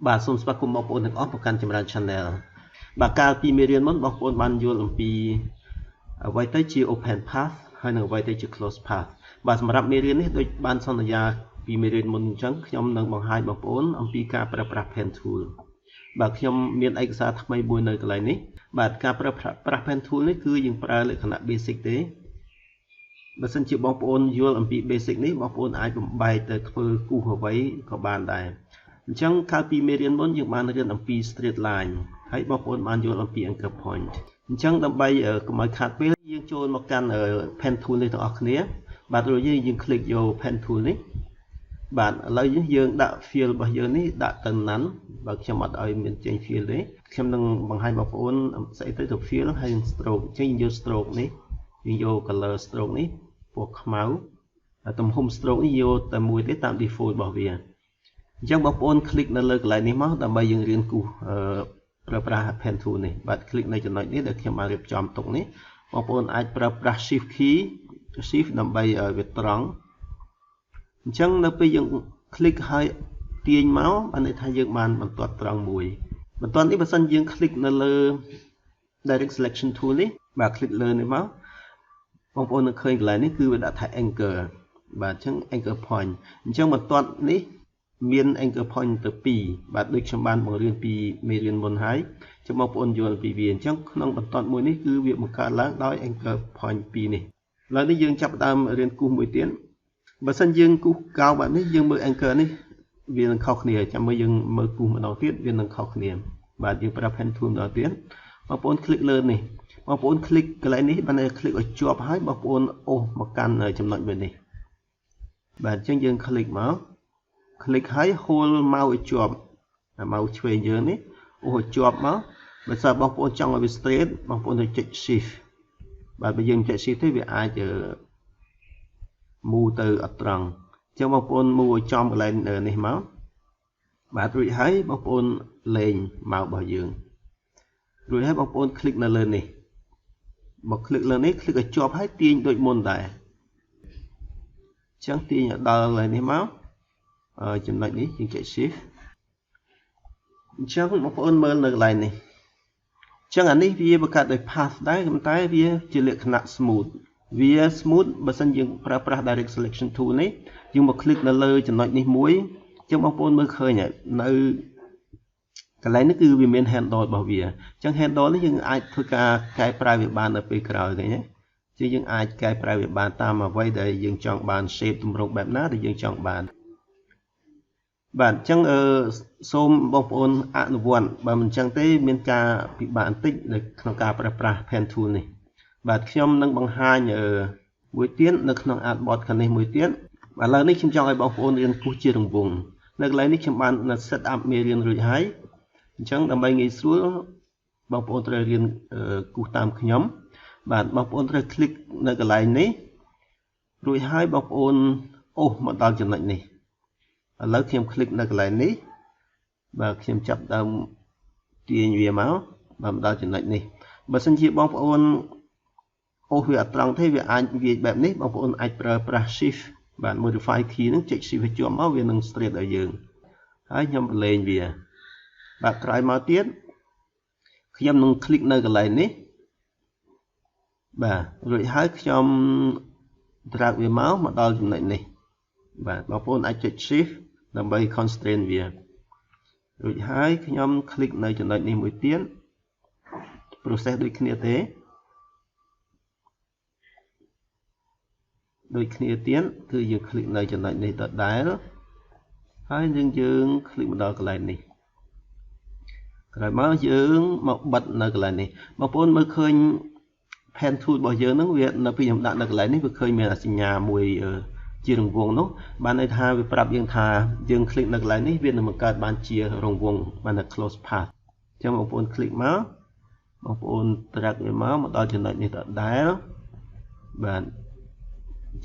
បាទសូមស្វាគមន៍បងប្អូនទាំងអស់មកកាន់ចម្រើន Channel បាទកាលពីមេរៀនមុនបងប្អូនបានយល់អំពីអ្វីទៅជា Open Path ហើយនិងអ្វីទៅជា Close Path បាទសម្រាប់មេរៀននេះដូចបានសន្យាពីមេរៀនមុនអញ្ចឹងខ្ញុំនឹងបង្ហាញបងប្អូនអំពីការប្រើប្រាស់ Pen Tool បាទខ្ញុំមានឯកសារថ្មីមួយនៅកន្លែងនេះបាទការប្រើប្រាស់ Pen Tool នេះគឺយើងប្រើលក្ខណៈ basic ទេបើសិនជាបងប្អូនយល់អំពី basic នេះបងប្អូនអាចបំបែកទៅធ្វើគូសអ្វីក៏បានដែរអញ្ចឹងកាលពីមេរៀនមុនយើងបានរៀនអំពី straight line ហើយបងប្អូនបានយល់អំពី anchor point អញ្ចឹងដើម្បីកុំឲ្យខាតពេលយើងចូលមកកាន់ pen tool នេះទាំងអស់គ្នាបាទរួចយើង click យក pen tool នេះបាទឥឡូវយើងដាក់ fill របស់យើងនេះដាក់ទៅ none បើខ្ញុំអត់ឲ្យមានចេញ fill ទេខ្ញុំនឹងបង្ហាញបងប្អូនស្អីទៅ fill ហើយ stroke អញ្ចឹងយើងយក stroke នេះយើងយក color stroke នេះពណ៌ខ្មៅទំហំ stroke នេះយកតែមួយទេតាម default របស់វាអញ្ចឹងបងប្អូន click នៅលើកន្លែងនេះមកដើម្បីយើងរៀនគូសប្រើប្រាស់ pen tool នេះបាទ click នៅចំណុចនេះដែលខ្ញុំបានរៀបចំទុកនេះបងប្អូនអាចប្រើប្រាស់ shift key shift ដើម្បីឲ្យវាត្រង់អញ្ចឹងនៅពេលយើង click ហើយទាញមកបានន័យថាយើងបានបន្ទាត់ត្រង់មួយបន្ទាត់នេះបើសិនយើង click នៅលើ direct selection tool នេះបាទ click លើនេះមកបងប្អូននឹងឃើញកន្លែងនេះគឺវាដាក់ថា anchor បាទអញ្ចឹង anchor point អញ្ចឹងបន្ទាត់នេះមាន anchor point ទៅ2បាទដូចខ្ញុំបានបង្រៀនពីមេរៀនមុនហើយចឹងបងប្អូនយល់ពីវាអញ្ចឹងក្នុងបន្ទាត់មួយនេះគឺវាបង្កើតឡើងដោយ anchor point 2នេះឥឡូវនេះយើងចាប់ផ្ដើមរៀនគូសមួយទៀតបើសិនយើងគូសកោបែបនេះយើងមើល anchor នេះវានឹងខុសគ្នាចាំមើលយើងមើលគូសម្ដងទៀតវានឹងខុសគ្នាបាទយើងប្រើ pen tool ម្ដងទៀតបងប្អូន click លើនេះបងប្អូន click កន្លែងនេះបាន click ឲ្យជាប់ហើយបងប្អូនអូសមកកាន់ចំណុចមួយនេះបាទអញ្ចឹងយើង click មកclick ហើយហូលមកឲ្យជាប់មកឆ្វេងយើងនេះអូសឲ្យជាប់មកបើសិនបងប្អូនចង់ឲ្យវា straight បងប្អូនទៅចុច shift បាទបើយើងចុច shift ទេវាអាចមូទៅអត់ត្រង់អញ្ចឹងបងប្អូនមូឲ្យចំកន្លែងនេះមកបាទរួចហើយបងប្អូនលេងមករបស់យើងរួចហើយបងប្អូន click នៅលើនេះមក click លើនេះ click ឲ្យជាប់ហើយទាញដូចមុនដែរអញ្ចឹងទាញឲ្យដល់កន្លែងនេះមកចំណុចនេះយើងចុច shift អញ្ចឹងបងប្អូនមើលនៅកន្លែងនេះអញ្ចឹងអានេះវាបង្កើតដោយ path ដែរប៉ុន្តែវាជាលក្ខណៈ smooth វា smooth បើសិនយើងប្រើប្រាស់ direct selection tool នេះយើងមក click នៅលើចំណុចនេះមួយអញ្ចឹងបងប្អូនមើលឃើញហើយនៅកន្លែងនេះគឺវាមាន handle របស់វាអញ្ចឹង handle នេះយើងអាចធ្វើការកែប្រែវាបាននៅពេលក្រោយឃើញទេជាយើងអាចកែប្រែវាបានតាមអ្វីដែលយើងចង់បាន shape ទម្រង់បែបណាដែលយើងចង់បានបាទអញ្ចឹងសូមបងប្អូនអនុវត្តបើមិនអញ្ចឹងទេមានការពិបាកបន្តិចនៅក្នុងការប្រើប្រាស់ pen tool នេះបាទខ្ញុំនឹងបង្ហាញមួយទៀតនៅក្នុង artboard ខាងនេះមួយទៀតឥឡូវនេះខ្ញុំចង់ឲ្យបងប្អូនរៀនគូសជារង្វង់នៅកន្លែងនេះខ្ញុំបាន set up មេរៀនរួចហើយអញ្ចឹងដើម្បីងាយស្រួលបងប្អូនត្រូវរៀនគូសតាមខ្ញុំបាទបងប្អូនត្រូវ click នៅកន្លែងនេះរួចហើយបងប្អូនអូសមកដល់ចំណុចនេះឥឡូវខ្ញុំ click នៅកន្លែងនេះបាទខ្ញុំចាប់ដើមទាញវាមកបាទដល់ចំណុចនេះបើសិនជាបងប្អូនអូសវាអត់ត្រង់ទេវាអាចវាយបែបនេះបងប្អូនអាចប្រើប្រាស់ shift បាទ modify key នឹងចុច shift ជាប់មកវានឹង straight ឲ្យយើងហើយខ្ញុំបលែងវាបាទក្រោយមកទៀតខ្ញុំនឹង click នៅកន្លែងនេះបាទរួចហើយខ្ញុំ drag វាមកដល់ចំណុចនេះបាទបងប្អូនអាចចុច shift ដើម្បី constraint វារួចហើយខ្ញុំ click នៅចំណុចនេះមួយទៀត process ដូចគ្នាទេដូចគ្នាទៀតគឺយើង click នៅចំណុចនេះដដែលហើយយើង click មកដល់កន្លែងនេះក្រោយមកយើងមកបិទនៅកន្លែងនេះបងប្អូនមើលឃើញ pen tool របស់យើងហ្នឹងវានៅពេលខ្ញុំដាក់នៅកន្លែងនេះវាឃើញមានសញ្ញាមួយជារង្វង់នោះបានន័យថាវាប្រាប់យើងថាយើង click នៅកន្លែងនេះវានឹងបង្កើតបានជារង្វង់បានតែ close path អញ្ចឹងបងប្អូន click មកបងប្អូន drag វាមកដល់ចំណុចនេះដដែលបាទ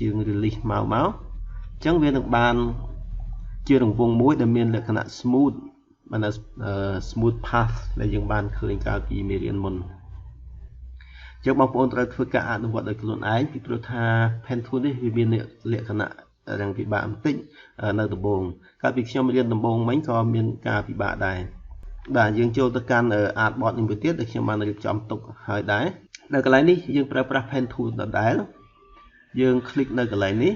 យើង release មកអញ្ចឹងវានឹងបានជារង្វង់មួយដែលមានលក្ខណៈ smooth បាន smooth path ដែលយើងបានឃើញកាលពីមេរៀនមុនចឹងបងប្អូនត្រូវធ្វើការអនុវត្តដោយខ្លួនឯងពីព្រោះថា pen tool នេះវាមានលក្ខណៈ រាំងពិបាកបន្តិចនៅដំបូងកាលពីខ្ញុំរៀនដំបូងមិញក៏មានការពិបាកដែរបាទយើងចូលទៅកាន់ artboard នេះមួយទៀតដែលខ្ញុំបានរៀបចំទុកហើយដែរនៅកន្លែងនេះយើងប្រើប្រាស់ pen tool ដដែលយើង click នៅកន្លែងនេះ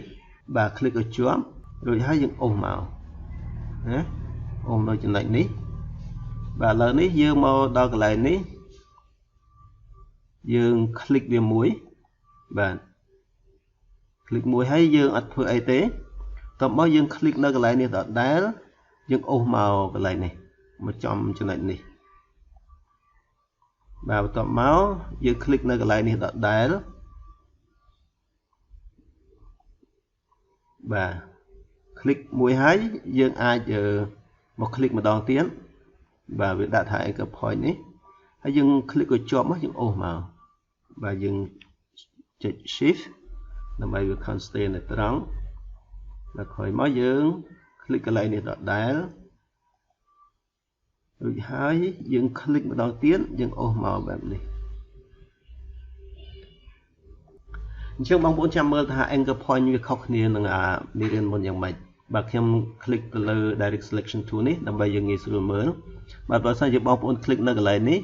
បាទ click ឲ្យជាប់រួចហើយយើងអូសមកណាអូសនៅចំណុចនេះបាទឥឡូវនេះយើងមកដល់កន្លែងនេះយើង click វាមួយបាទ click មួយហើយយើងអត់ធ្វើអីទេតោះមកយើង click នៅកន្លែងនេះដដែលយើងអូសមកកន្លែងនេះមកចំចំណុចនេះបាទបន្ទាប់មកយើង click នៅកន្លែងនេះដដែលបាទ click មួយហើយយើងអាចមក click ម្ដងទៀតបាទវាដាក់ថា anchor point នេះហើយយើង click ឲ្យជាប់មកយើងអូសមកបាទយើងចុច shift ដើម្បីវា constraint នៅត្រង់ដល់ក្រោយមកយើង click កន្លែងនេះដដែលរួចហើយយើង click ម្ដងទៀតយើងអូសមកបែបនេះអញ្ចឹងបងប្អូនចាំមើលថា anchor point វាខុសគ្នានឹងមេរៀនមុនយ៉ាងម៉េចបាទខ្ញុំ click ទៅលើ direct selection tool នេះដើម្បីយើងងាយស្រួលមើលបាទបើសិនជាបងប្អូន click នៅកន្លែងនេះ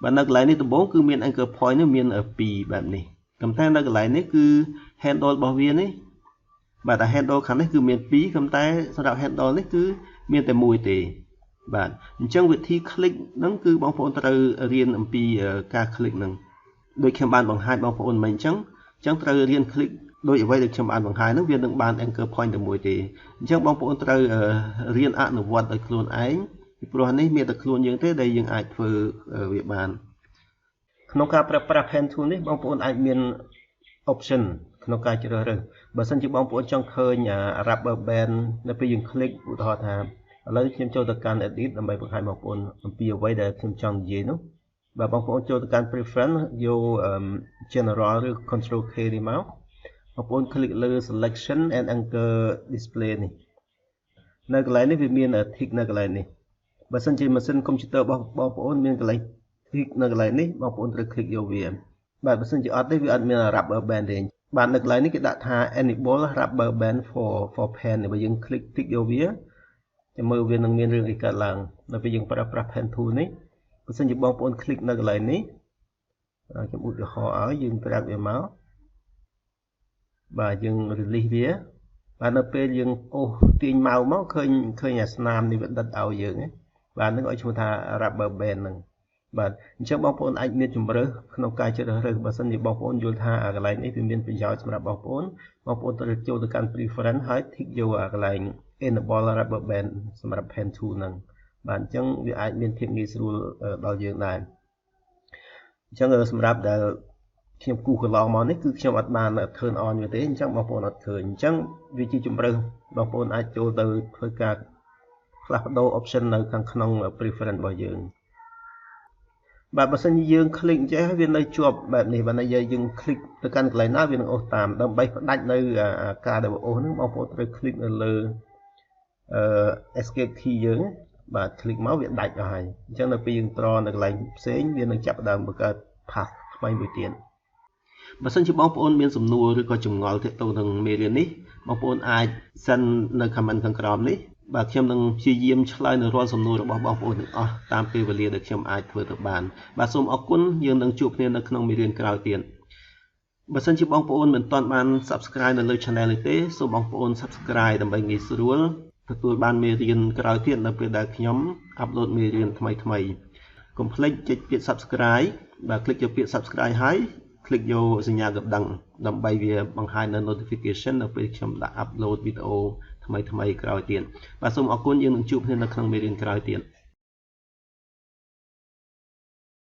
បាទនៅកន្លែងនេះដំបូងគឺមាន anchor point នេះមាន2បែបនេះប៉ុន្តែនៅកន្លែងនេះគឺ handle របស់វានេះបាទតែ handle ខាងនេះគឺមាន2ប៉ុន្តែសម្រាប់ handle នេះគឺមានតែមួយទេបាទអញ្ចឹងវិធី click ហ្នឹងគឺបងប្អូនត្រូវរៀនអំពីការ click ហ្នឹងដូចខ្ញុំបានបង្ហាញបងប្អូនមិញអញ្ចឹងត្រូវរៀន click ដោយអ្វីដែលខ្ញុំបានបង្ហាញហ្នឹងវានឹងបាន anchor point តែមួយទេអញ្ចឹងបងប្អូនត្រូវរៀនអនុវត្តដោយខ្លួនឯងពីព្រោះនេះមានតែខ្លួនយើងទេដែលយើងអាចធ្វើវាបានក្នុងការប្រើប្រាស់ pen tool នេះបងប្អូនអាចមាន option ក្នុងការជ្រើសរើសបើសិនជាបងប្អូនចង់ឃើញ rubber band នៅពេលយើង click ឧទាហរណ៍ថាឥឡូវខ្ញុំចូលទៅកាន់ edit ដើម្បីបង្ហាញបងប្អូនអំពីអ្វីដែលខ្ញុំចង់និយាយនោះបាទបងប្អូនចូលទៅកាន់ preference យក general ឬ control K នេះមកបងប្អូន click លើ selection and anchor display នេះនៅកន្លែងនេះវាមាន tick នៅកន្លែងនេះបើសិនជាម៉ាស៊ីនកុំព្យូទ័ររបស់បងប្អូនមានកន្លែង tick នៅកន្លែងនេះបងប្អូនត្រូវ click យកវាបាទបើសិនជាអត់ទេវាអត់មាន rubber band ទេបាទនៅកន្លែងនេះគេដាក់ថា enable rubber band for pen បើយើង click tick យកវាចាំមើលវានឹងមានរឿងអីកើតឡើងនៅពេលយើងប្រើប្រាស់ pen tool នេះបើសិនជាបងប្អូន click នៅកន្លែងនេះខ្ញុំឧទាហរណ៍ឲ្យយើងប្រាប់វាមកបាទយើង release វាបាទនៅពេលយើងអូសទាញម៉ៅមកឃើញអាស្នាមនេះវាដិតឲ្យយើងបាទនឹងឲ្យឈ្មោះថា rubber band ហ្នឹងបាទអញ្ចឹងបងប្អូនអាចមានជម្រើសក្នុងការជ្រើសរើសបើសិនជាបងប្អូនយល់ថាកន្លែងនេះវាមានប្រយោជន៍សម្រាប់បងប្អូនត្រូវចូលទៅកាន់ preference ហើយ tick យកកន្លែង enable rubber band សម្រាប់ pen tool ហ្នឹងបាទអញ្ចឹងវាអាចមានភាពងាយស្រួលដល់យើងដែរអញ្ចឹងសម្រាប់ដែលខ្ញុំគូសកន្លងមកនេះគឺខ្ញុំអត់បាន turn on វាទេអញ្ចឹងបងប្អូនអត់ឃើញអញ្ចឹងវាជាជម្រើសបងប្អូនអាចចូលទៅធ្វើការផ្លាស់ប្ដូរ option នៅខាងក្នុង preference របស់យើងបាទបើសិនជាយើង click អញ្ចឹងវានៅជាប់បែបនេះបើយើង click ទៅកាន់កន្លែងណាវានឹងអូសតាមដើម្បីផ្ដាច់នៅការដែលអូសហ្នឹងបងប្អូនត្រូវ click នៅលើescape key យើងបាទ click មកវាដាច់អស់ហើយអញ្ចឹងនៅពេលយើងត្រនៅកន្លែងផ្សេងវានឹងចាប់ផ្ដើមបង្កើត path ថ្មីមួយទៀតបើសិនជាបងប្អូនមានសំណួរឬក៏ចម្ងល់ទាក់ទងនឹងមេរៀននេះបងប្អូនអាច send នៅ comment ខាងក្រោមនេះបាទខ្ញុំនឹងព្យាយាមឆ្លើយនៅរាល់សំណួររបស់បងប្អូនទាំងអស់តាមពេលវេលាដែលខ្ញុំអាចធ្វើទៅបានបាទសូមអរគុណយើងនឹងជួបគ្នានៅក្នុងមេរៀនក្រោយទៀតបើសិនជាបងប្អូនមិនទាន់បាន subscribe នៅលើ channel នេះទេសូមបងប្អូន subscribe ដើម្បីងាយស្រួលទទួលបានមេរៀនក្រោយទៀតនៅពេលដែលខ្ញុំ upload មេរៀនថ្មីៗកុំភ្លេចចុចពាក្យ subscribe បាទ click យកពាក្យ subscribe ហើយ click យកសញ្ញាកណ្ដឹងដើម្បីវាបង្ហាញនៅ notification នៅពេលខ្ញុំដាក់ upload វីដេអូថ្មីៗក្រោយទៀតបាទសូមអរគុណយើងនឹងជួបគ្នានៅក្នុងមេរៀនក្រោយទៀត